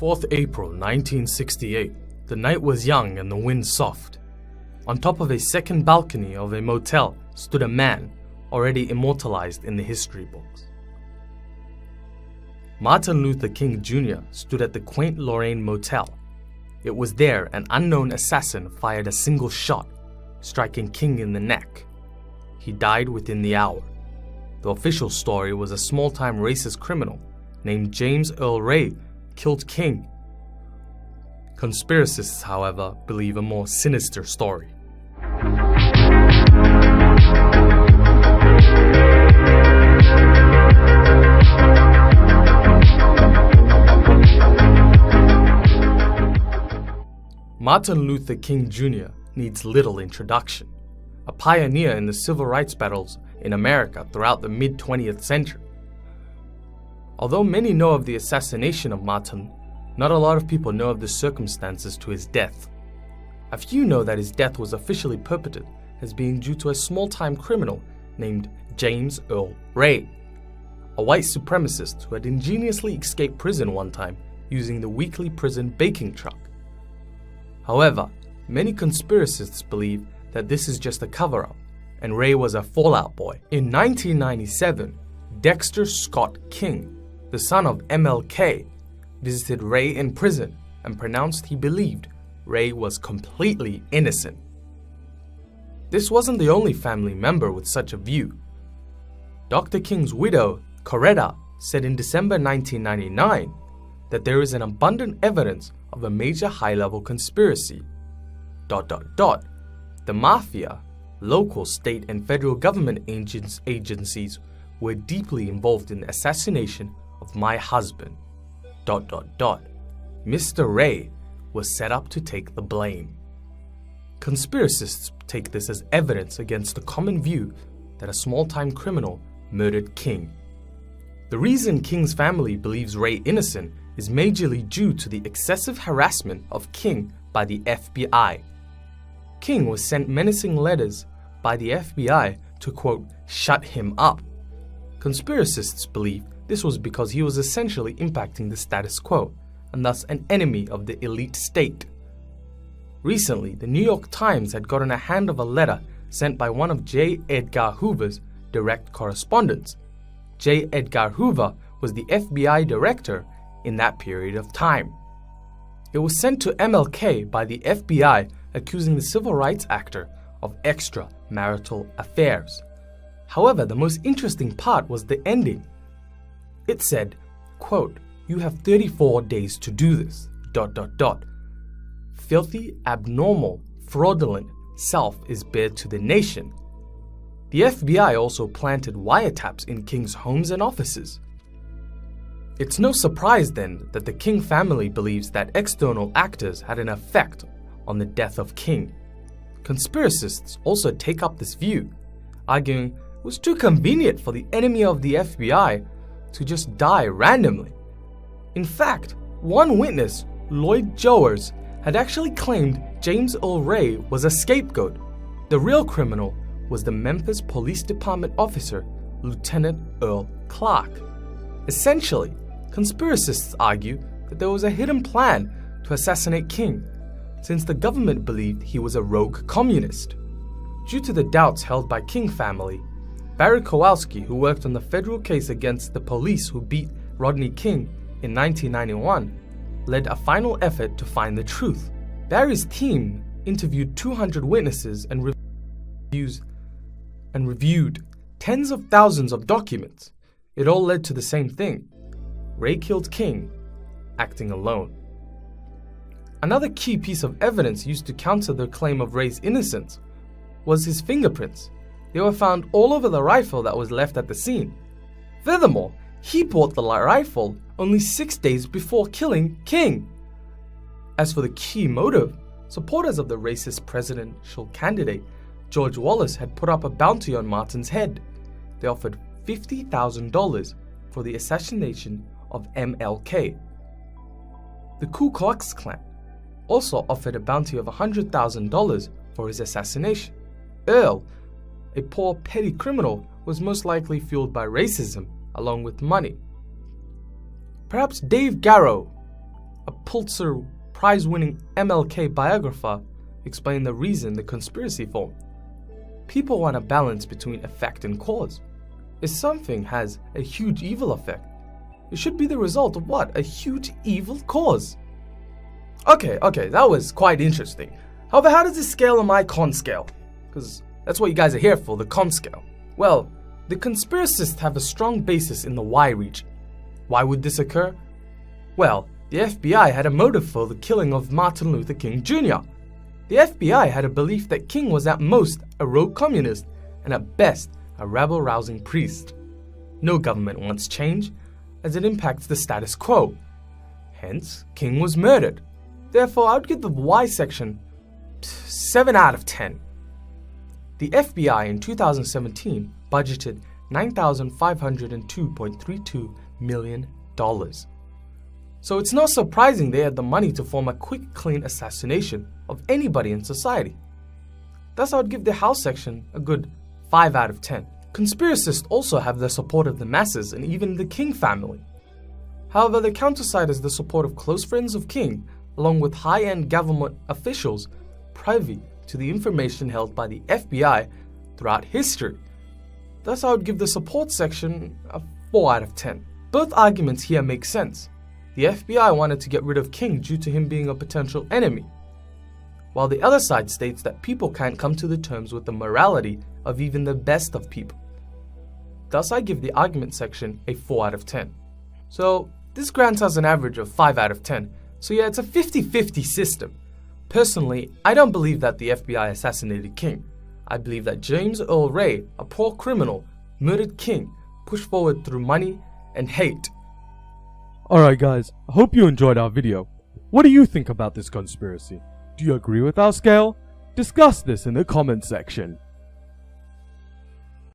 4th April 1968. The night was young and the wind soft. On top of a second balcony of a motel stood a man already immortalized in the history books. Martin Luther King Jr. stood at the quaint Lorraine Motel. It was there an unknown assassin fired a single shot, striking King in the neck. He died within the hour. The official story was a small-time racist criminal named James Earl Ray killed King. Conspiracists, however, believe a more sinister story. Martin Luther King Jr. needs little introduction, a pioneer in the civil rights battles in America throughout the mid-20th century. Although many know of the assassination of Martin, not a lot of people know of the circumstances to his death. A few know that his death was officially perpetrated as being due to a small-time criminal named James Earl Ray, a white supremacist who had ingeniously escaped prison one time using the weekly prison baking truck. However, many conspiracists believe that this is just a cover-up, and Ray was a Fallout Boy. In 1997, Dexter Scott King, the son of MLK, visited Ray in prison and pronounced he believed Ray was completely innocent. This wasn't the only family member with such a view. Dr. King's widow, Coretta, said in December 1999 that there is an abundant evidence of a major high-level conspiracy. ... The mafia, local, state, and federal government agencies were deeply involved in the assassination of my husband. ... Mr. Ray was set up to take the blame. Conspiracists take this as evidence against the common view that a small-time criminal murdered King. The reason King's family believes Ray innocent is majorly due to the excessive harassment of King by the FBI. King was sent menacing letters by the FBI to, quote, shut him up. Conspiracists believe this was because he was essentially impacting the status quo, and thus an enemy of the elite state. Recently, the New York Times had gotten a hand of a letter sent by one of J. Edgar Hoover's direct correspondents. J. Edgar Hoover was the FBI director in that period of time. It was sent to MLK by the FBI accusing the civil rights actor of extramarital affairs. However, the most interesting part was the ending. It said, quote, you have 34 days to do this, ... Filthy, abnormal, fraudulent self is bared to the nation. The FBI also planted wiretaps in King's homes and offices. It's no surprise then that the King family believes that external actors had an effect on the death of King. Conspiracists also take up this view, arguing it was too convenient for the enemy of the FBI to just die randomly. In fact, one witness, Lloyd Jowers, had actually claimed James Earl Ray was a scapegoat. The real criminal was the Memphis Police Department officer, Lieutenant Earl Clark. Essentially, conspiracists argue that there was a hidden plan to assassinate King, since the government believed he was a rogue communist. Due to the doubts held by King family, Barry Kowalski, who worked on the federal case against the police who beat Rodney King in 1991, led a final effort to find the truth. Barry's team interviewed 200 witnesses and reviewed tens of thousands of documents. It all led to the same thing: Ray killed King, acting alone. Another key piece of evidence used to counter the claim of Ray's innocence was his fingerprints. They were found all over the rifle that was left at the scene. Furthermore, he bought the rifle only 6 days before killing King. As for the key motive, supporters of the racist presidential candidate George Wallace had put up a bounty on Martin's head. They offered $50,000 for the assassination of MLK. The Ku Klux Klan also offered a bounty of $100,000 for his assassination. Earl, a poor petty criminal, was most likely fueled by racism along with money. Perhaps Dave Garrow, a Pulitzer Prize-winning MLK biographer explained the reason the conspiracy formed. People want a balance between effect and cause. If something has a huge evil effect, it should be the result of what? A huge evil cause. Okay, that was quite interesting. However, how does this scale on my con scale? Because that's what you guys are here for, the con scale. Well, the conspiracists have a strong basis in the Y region. Why would this occur? Well, the FBI had a motive for the killing of Martin Luther King Jr. The FBI had a belief that King was at most a rogue communist and at best a rabble-rousing priest. No government wants change, as it impacts the status quo. Hence, King was murdered. Therefore, I would give the Y section 7 out of 10. The FBI in 2017 budgeted $9,502.32 million. So it's not surprising they had the money to form a quick, clean assassination of anybody in society. Thus, I would give the House section a good 5 out of 10. Conspiracists also have the support of the masses and even the King family. However, the counterside is the support of close friends of King, along with high-end government officials privy to the information held by the FBI throughout history. Thus, I would give the support section a 4 out of 10. Both arguments here make sense. The FBI wanted to get rid of King due to him being a potential enemy, while the other side states that people can't come to the terms with the morality of even the best of people. Thus, I give the argument section a 4 out of 10. So, this grants us an average of 5 out of 10. So yeah, it's a 50-50 system. Personally, I don't believe that the FBI assassinated King. I believe that James Earl Ray, a poor criminal, murdered King, pushed forward through money and hate. Alright guys, I hope you enjoyed our video. What do you think about this conspiracy? Do you agree with our scale? Discuss this in the comment section.